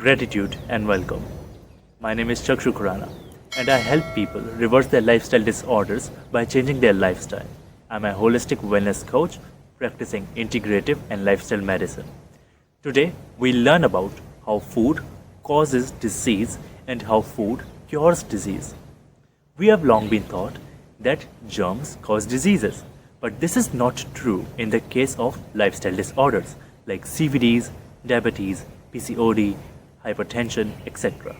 Gratitude and welcome. My name is Chakshu Khurana and I help people reverse their lifestyle disorders by changing their lifestyle. I'm a holistic wellness coach practicing integrative and lifestyle medicine. Today we learn about how food causes disease and how food cures disease. We have long been taught that germs cause diseases, but this is not true in the case of lifestyle disorders like CVDs, diabetes, PCOD, hypertension, etc.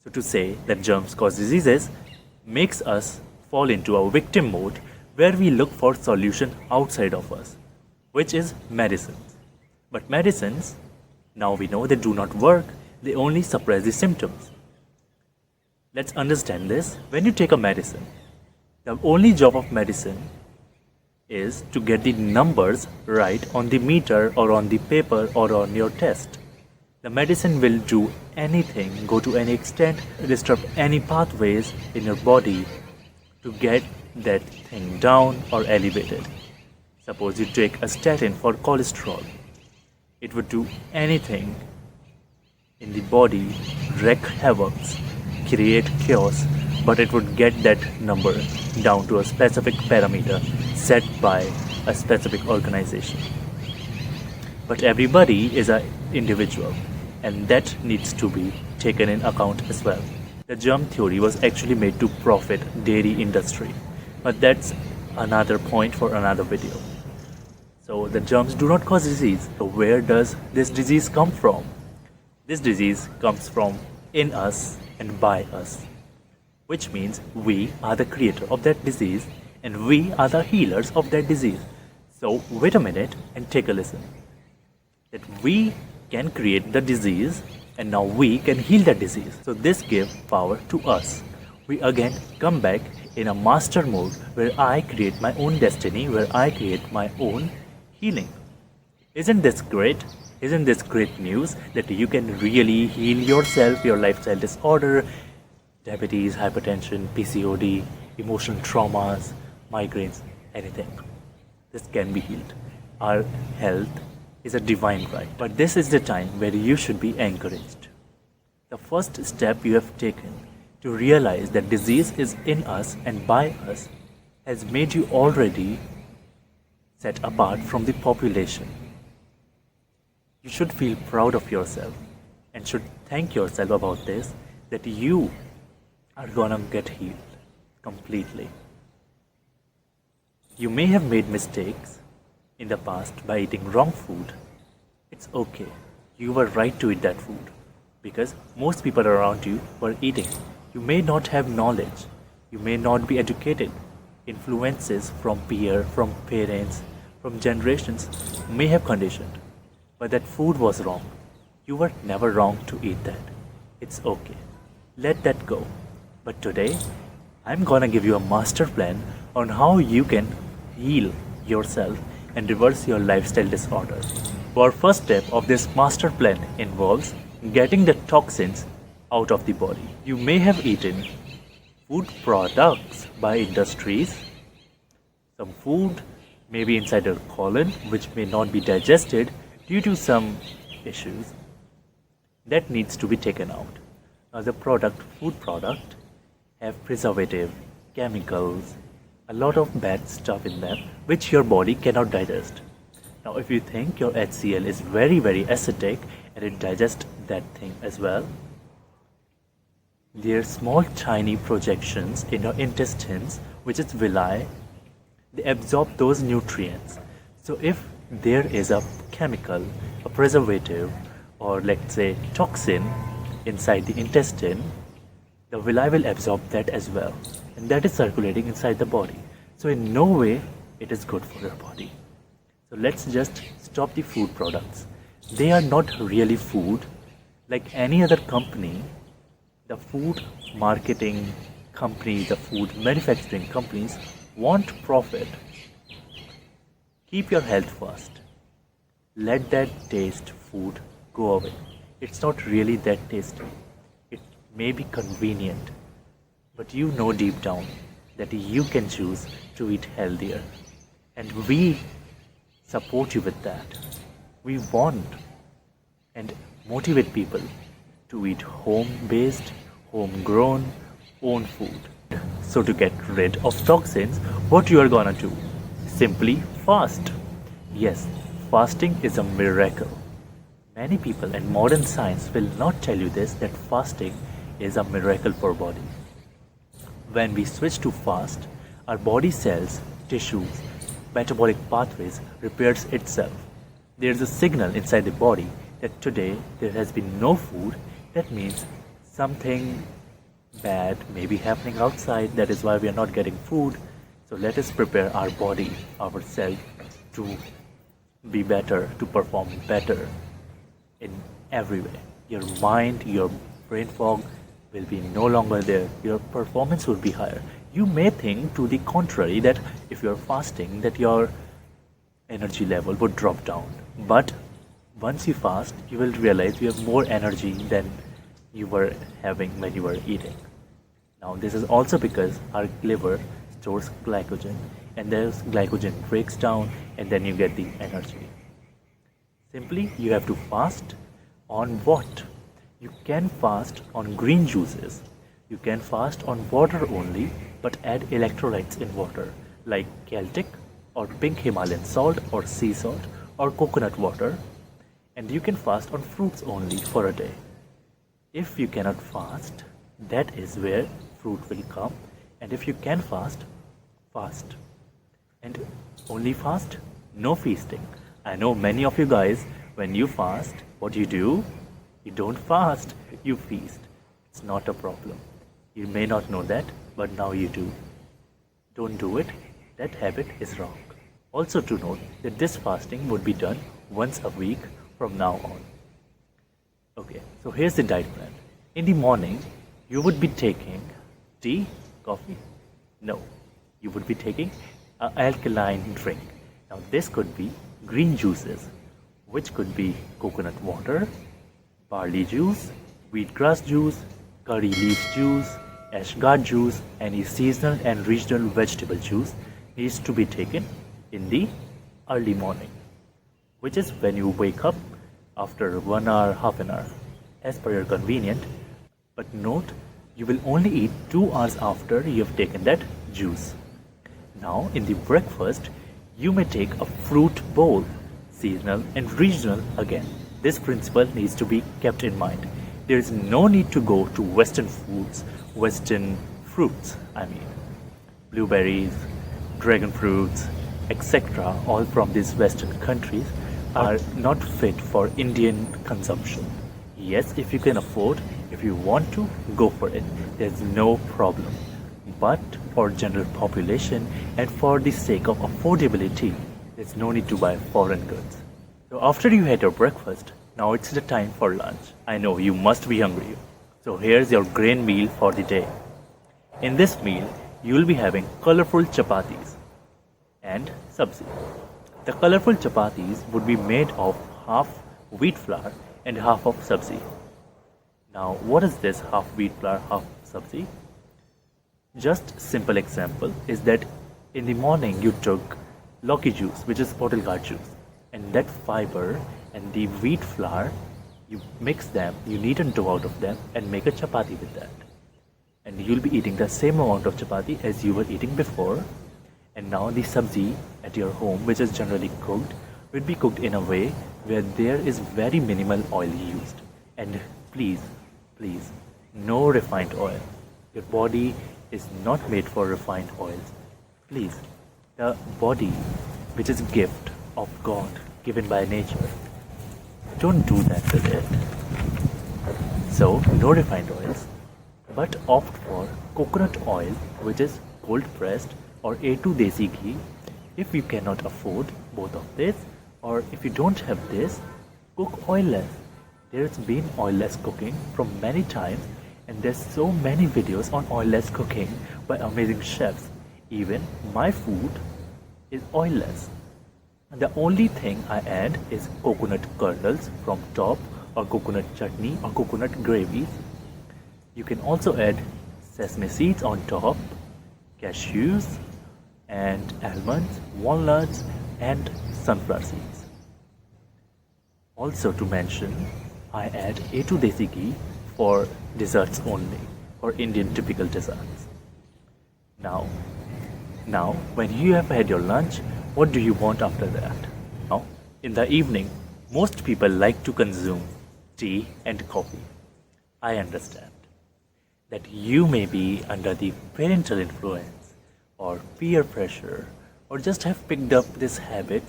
So to say that germs cause diseases makes us fall into a victim mode where we look for solution outside of us, which is medicines. But medicines, now we know they do not work, they only suppress the symptoms. Let's understand this. When you take a medicine, the only job of medicine is to get the numbers right on the meter or on the paper or on your test. The medicine will do anything, go to any extent, disrupt any pathways in your body to get that thing down or elevated. Suppose you take a statin for cholesterol. It would do anything in the body, wreak havoc, create chaos, but it would get that number down to a specific parameter set by a specific organization. But everybody is an individual, and that needs to be taken in account as well. The germ theory was actually made to profit dairy industry, but that's another point for another video. So the germs do not cause disease. So where does this disease come from? This disease comes from in us and by us, which means we are the creator of that disease and we are the healers of that disease. So wait a minute and take a listen. That we can create the disease and now we can heal that disease. So this gives power to us. We again come back in a master mode where I create my own destiny, where I create my own healing. Isn't this great? Isn't this great news that you can really heal yourself, your lifestyle disorder, diabetes, hypertension, PCOD, emotional traumas, migraines, anything. This can be healed. Our health is a divine right, but this is the time where you should be encouraged. The first step you have taken to realize that disease is in us and by us has made you already set apart from the population. You should feel proud of yourself and should thank yourself about this, that you are gonna get healed completely. You may have made mistakes in the past by eating wrong food. It's okay. You were right to eat that food because most people around you were eating. You may not have knowledge. You may not be educated. Influences from peer, from parents, from generations may have conditioned. But that food was wrong. You were never wrong to eat that. It's okay. Let that go. But today, I'm gonna give you a master plan on how you can heal yourself and reverse your lifestyle disorder. Our first step of this master plan involves getting the toxins out of the body. You may have eaten food products by industries. Some food may be inside your colon which may not be digested due to some issues that needs to be taken out. Now the food product have preservative, chemicals, a lot of bad stuff in them which your body cannot digest. Now if you think your HCl is very acidic and it digests that thing as well, there are small tiny projections in your intestines which is villi. They absorb those nutrients. So if there is a chemical, a preservative, or let's say toxin inside the intestine, the villi will absorb that as well, and that is circulating inside the body. So in no way it is good for your body. So let's just stop the food products. They are not really food. Like any other company, the food marketing company, the food manufacturing companies want profit. Keep your health first. Let that taste food go away. It's not really that tasty. It may be convenient, but you know deep down that you can choose to eat healthier. And we support you with that. We want and motivate people to eat home-based, homegrown, own food. So to get rid of toxins, what you are gonna do? Simply fast. Yes, fasting is a miracle. Many people in modern science will not tell you this that fasting is a miracle for body. When we switch to fast, our body cells, tissues, metabolic pathways repairs itself. There is a signal inside the body that today there has been no food. That means something bad may be happening outside. That is why we are not getting food. So let us prepare our body, ourselves to be better, to perform better in every way. Your mind, your brain fog will be no longer there. Your performance will be higher. You may think to the contrary that if you're fasting that your energy level would drop down. But once you fast, you will realize you have more energy than you were having when you were eating. Now this is also because our liver stores glycogen, and this glycogen breaks down and then you get the energy. Simply, you have to fast on what? You can fast on green juices. You can fast on water only, but add electrolytes in water like Celtic or pink Himalayan salt or sea salt or coconut water. And you can fast on fruits only for a day. If you cannot fast, that is where fruit will come. And if you can fast, fast. And only fast, no feasting. I know many of you guys, when you fast, what do? You don't fast, you feast. It's not a problem. You may not know that, but now you do. Don't do it. That habit is wrong. Also to note that this fasting would be done once a week from now on. Okay, so here's the diet plan. In the morning, you would be taking tea, coffee? No, you would be taking an alkaline drink. Now this could be green juices, which could be coconut water, barley juice, wheatgrass juice, curry leaf juice, ashgard juice, any seasonal and regional vegetable juice needs to be taken in the early morning, which is when you wake up after 1 hour, half an hour, as per your convenient. But note, you will only eat 2 hours after you have taken that juice. Now, in the breakfast, you may take a fruit bowl, seasonal and regional again. This principle needs to be kept in mind. There is no need to go to Western foods, Western fruits, blueberries, dragon fruits, etc. All from these Western countries are not fit for Indian consumption. Yes, if you can afford, if you want to, go for it. There's no problem. But for general population and for the sake of affordability, there's no need to buy foreign goods. So after you had your breakfast, now it's the time for lunch. I know you must be hungry. So here's your grain meal for the day. In this meal, you will be having colorful chapatis and sabzi. The colorful chapatis would be made of half wheat flour and half of sabzi. Now, what is this half wheat flour, half sabzi? Just simple example is that in the morning you took Loki juice, which is bottle gourd juice, and that fiber and the wheat flour, you mix them, you knead a dough out of them and make a chapati with that. And you'll be eating the same amount of chapati as you were eating before. And now the sabzi at your home, which is generally cooked, will be cooked in a way where there is very minimal oil used. And please, no refined oil. Your body is not made for refined oils. Please, the body, which is a gift of God given by nature, don't do that with it. So, no refined oils, but opt for coconut oil, which is cold pressed, or A2 desi ghee. If you cannot afford both of this, or if you don't have this, cook oilless. There's been oilless cooking from many times, and there's so many videos on oilless cooking by amazing chefs. Even my food is oilless. The only thing I add is coconut kernels from top, or coconut chutney, or coconut gravies. You can also add sesame seeds on top, cashews, and almonds, walnuts, and sunflower seeds. Also to mention, I add A2 desi ghee for desserts only, for Indian typical desserts. Now, now, when you have had your lunch, what do you want after that? Now, in the evening, most people like to consume tea and coffee. I understand that you may be under the parental influence or peer pressure or just have picked up this habit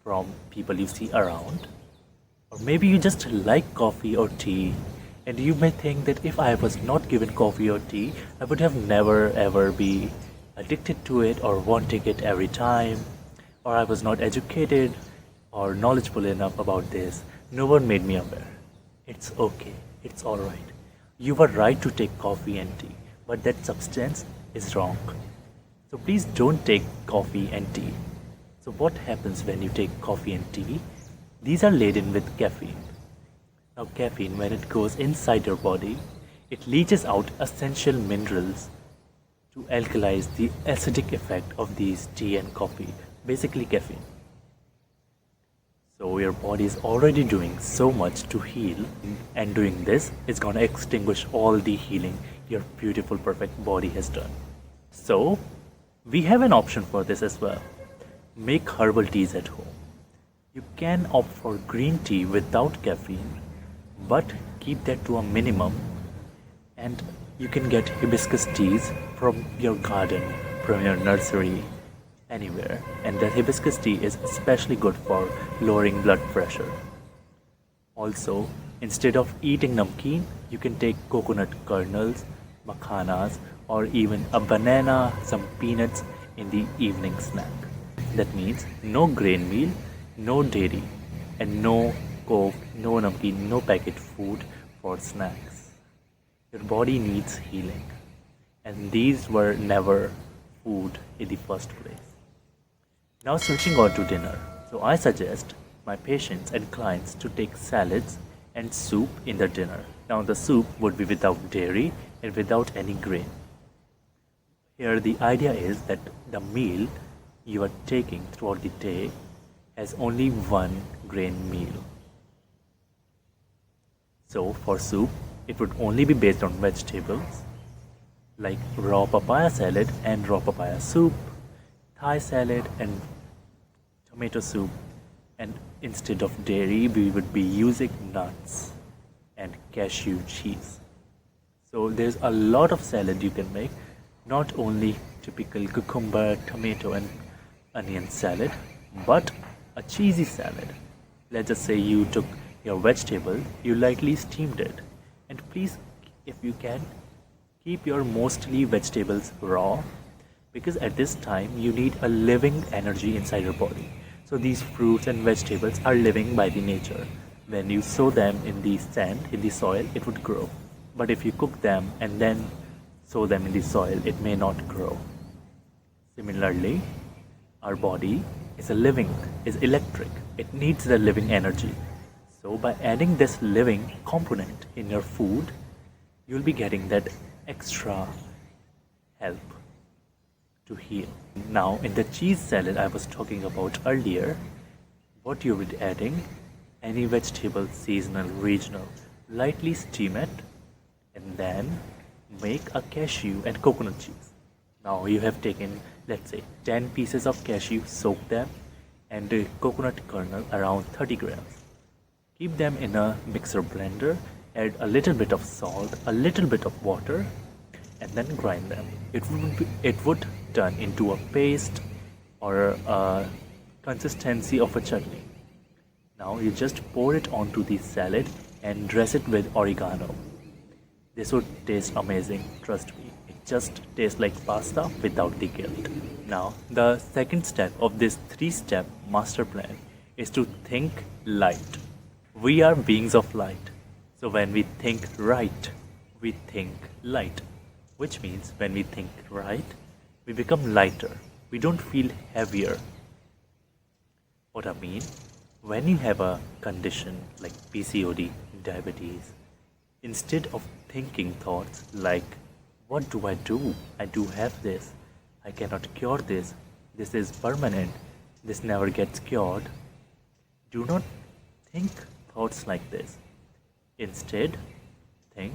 from people you see around. Or maybe you just like coffee or tea and you may think that if I was not given coffee or tea, I would have never ever be addicted to it or wanting it every time, or I was not educated or knowledgeable enough about this. No one made me aware. It's okay, it's alright. You were right to take coffee and tea, but that substance is wrong. So please don't take coffee and tea. So what happens when you take coffee and tea? These are laden with caffeine. Now caffeine, when it goes inside your body, it leaches out essential minerals to alkalize the acidic effect of these tea and coffee, basically caffeine. So your body is already doing so much to heal, and doing this is gonna extinguish all the healing your beautiful perfect body has done. So we have an option for this as well. Make herbal teas at home. You can opt for green tea without caffeine, but keep that to a minimum, and you can get hibiscus teas from your garden, from your nursery, anywhere, and that hibiscus tea is especially good for lowering blood pressure. Also, instead of eating namkeen, you can take coconut kernels, makhanas, or even a banana, some peanuts in the evening snack. That means no grain meal, no dairy, and no coke, no namkeen, no packet food for snacks. Your body needs healing, and these were never food in the first place. Now switching on to dinner. So I suggest my patients and clients to take salads and soup in their dinner. Now the soup would be without dairy and without any grain. Here the idea is that the meal you are taking throughout the day has only one grain meal. So for soup, it would only be based on vegetables like raw papaya salad and raw papaya soup, Thai salad and tomato soup, and instead of dairy we would be using nuts and cashew cheese. So there's a lot of salad you can make, not only typical cucumber, tomato and onion salad, but a cheesy salad. Let's just say you took your vegetable, you lightly steamed it, and please, if you can, keep your mostly vegetables raw, because at this time you need a living energy inside your body. So these fruits and vegetables are living by the nature. When you sow them in the sand, in the soil, it would grow. But if you cook them and then sow them in the soil, it may not grow. Similarly, our body is electric. It needs the living energy. So by adding this living component in your food, you'll be getting that extra help to heal. Now in the cheese salad I was talking about earlier, what you will be adding, any vegetable, seasonal, regional, lightly steam it and then make a cashew and coconut cheese. Now you have taken, let's say, 10 pieces of cashew, soak them, and a coconut kernel around 30 grams. Keep them in a mixer blender, add a little bit of salt, a little bit of water, and then grind them. It would turn into a paste or a consistency of a chutney. Now you just pour it onto the salad and dress it with oregano. This would taste amazing, trust me. It just tastes like pasta without the guilt. Now, the second step of this 3-step master plan is to think light. We are beings of light. So when we think right, we think light. Which means when we think right, we become lighter. We don't feel heavier. What I mean, when you have a condition like PCOD, diabetes, instead of thinking thoughts like, what do? I do have this. I cannot cure this. This is permanent. This never gets cured. Do not think thoughts like this. Instead, think,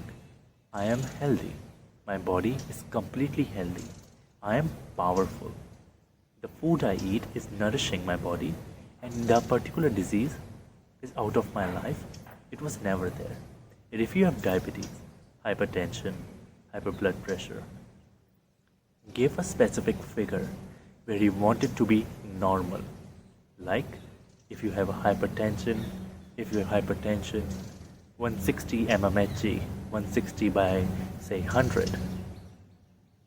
I am healthy. My body is completely healthy. I am powerful. The food I eat is nourishing my body, and the particular disease is out of my life. It was never there. And if you have diabetes, hypertension, hyper blood pressure, give a specific figure where you want it to be normal. Like if you have a hypertension, if you have hypertension, 160 mmHg, 160 by say 100.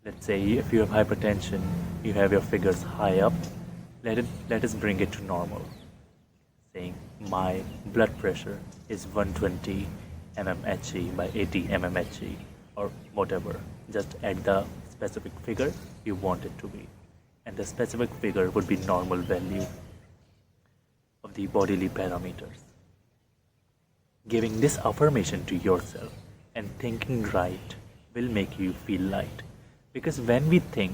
Let's say if you have hypertension, you have your figures high up, let us bring it to normal. Saying my blood pressure is 120 mmHg by 80 mmHg or whatever. Just add the specific figure you want it to be. And the specific figure would be normal value of the bodily parameters. Giving this affirmation to yourself and thinking right will make you feel light. Because when we think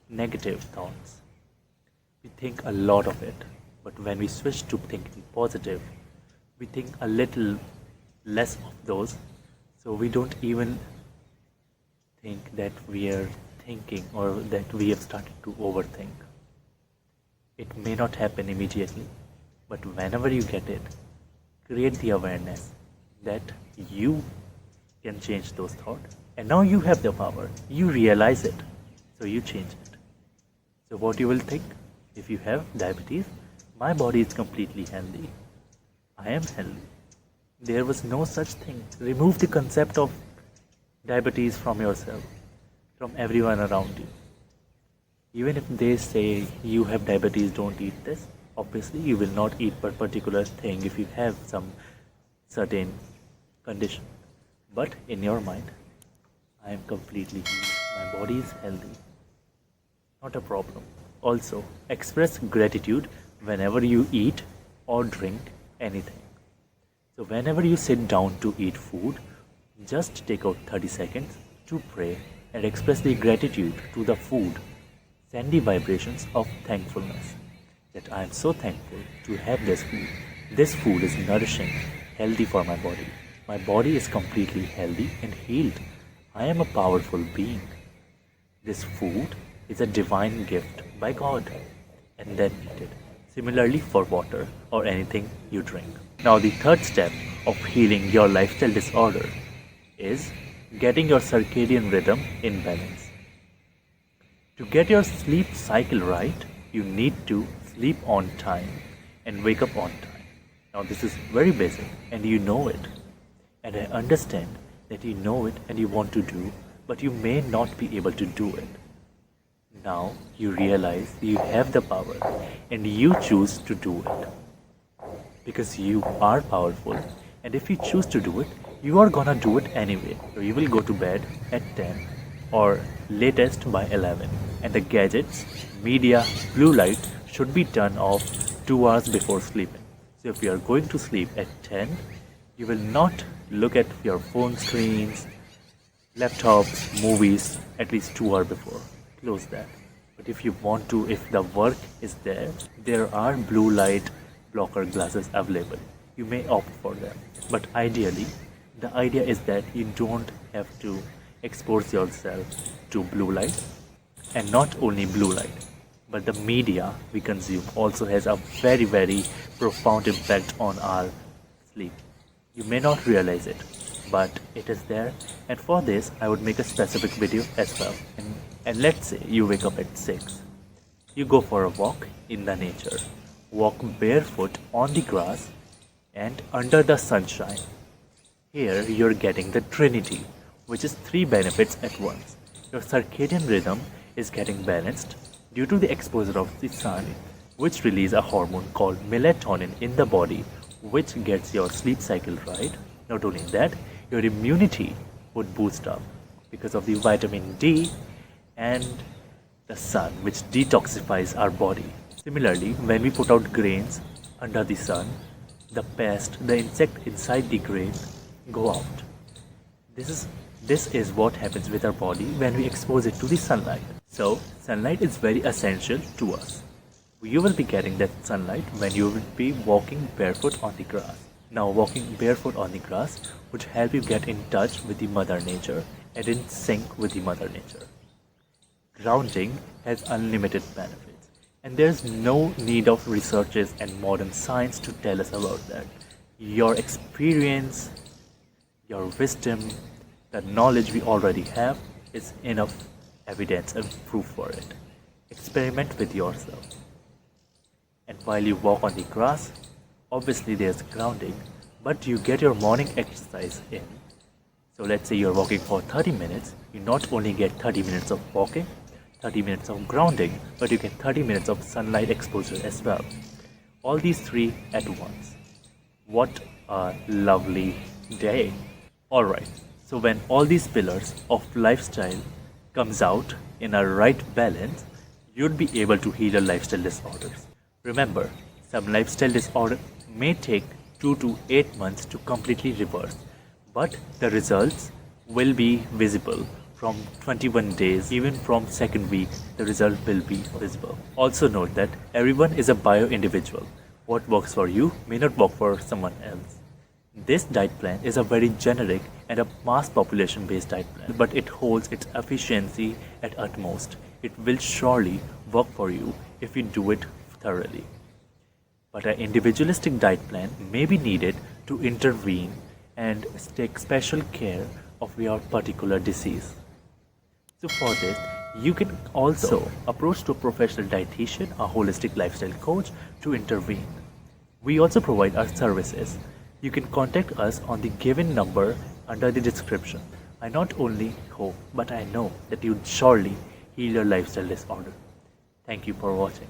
negative thoughts, we think a lot of it. But when we switch to thinking positive, we think a little less of those. So we don't even think that we are thinking or that we have started to overthink. It may not happen immediately, but whenever you get it, create the awareness that you can change those thoughts. And now you have the power. You realize it. So you change it. So what you will think? If you have diabetes, my body is completely healthy. I am healthy. There was no such thing. Remove the concept of diabetes from yourself, from everyone around you. Even if they say you have diabetes, don't eat this. Obviously, you will not eat a particular thing if you have some certain condition. But in your mind, I am completely healed. My body is healthy. Not a problem. Also, express gratitude whenever you eat or drink anything. So whenever you sit down to eat food, just take out 30 seconds to pray and express the gratitude to the food. Send the vibrations of thankfulness that I am so thankful to have this food. This food is nourishing, healthy for my body. My body is completely healthy and healed. I am a powerful being. This food is a divine gift by God, and then eat it. Similarly for water or anything you drink. Now the third step of healing your lifestyle disorder is getting your circadian rhythm in balance. To get your sleep cycle right, you need to sleep on time and wake up on time. Now this is very basic and you know it. And I understand that you know it and you want to do, but you may not be able to do it. Now you realize you have the power and you choose to do it. Because you are powerful, and if you choose to do it, you are gonna do it anyway. So you will go to bed at 10 or latest by 11. And the gadgets, media, blue light should be turned off 2 hours before sleeping. So if you are going to sleep at 10, you will not look at your phone screens, laptops, movies at least 2 hours before. Close that. But if you want to, if the work is there, there are blue light blocker glasses available. You may opt for them. But ideally, the idea is that you don't have to expose yourself to blue light. And not only blue light, but the media we consume also has a very, very profound impact on our sleep. You may not realize it, but it is there. And for this, I would make a specific video as well. And let's say you wake up at 6. You go for a walk in the nature. Walk barefoot on the grass and under the sunshine. Here you're getting the trinity, which is 3 benefits at once. Your circadian rhythm is getting balanced due to the exposure of the sun, which releases a hormone called melatonin in the body, which gets your sleep cycle right. Not only that, your immunity would boost up because of the vitamin D and the sun, which detoxifies our body. Similarly, when we put out grains under the sun, the pest, the insect inside the grain go out. This is what happens with our body when we expose it to the sunlight. So, sunlight is very essential to us. You will be getting that sunlight when you will be walking barefoot on the grass. Now, walking barefoot on the grass would help you get in touch with the Mother Nature and in sync with the Mother Nature. Grounding has unlimited benefits, and there's no need of researches and modern science to tell us about that. Your experience, your wisdom, the knowledge we already have is enough evidence and proof for it. Experiment with yourself. And while you walk on the grass, obviously there's grounding, but you get your morning exercise in. So let's say you're walking for 30 minutes, you not only get 30 minutes of walking, 30 minutes of grounding, but you get 30 minutes of sunlight exposure as well. All these three at once. What a lovely day. Alright, so when all these pillars of lifestyle comes out in a right balance, you'd be able to heal your lifestyle disorders. Remember, some lifestyle disorder may take 2 to 8 months to completely reverse, but the results will be visible from 21 days. Even from second week, the result will be visible. Also note that everyone is a bio-individual. What works for you may not work for someone else. This diet plan is a very generic and a mass population based diet plan, but it holds its efficiency at utmost. It will surely work for you if you do it thoroughly. But an individualistic diet plan may be needed to intervene and take special care of your particular disease. So for this, you can also approach to a professional dietitian, a holistic lifestyle coach to intervene. We also provide our services. You can contact us on the given number under the description. I not only hope, but I know that you'd surely heal your lifestyle disorder. Thank you for watching.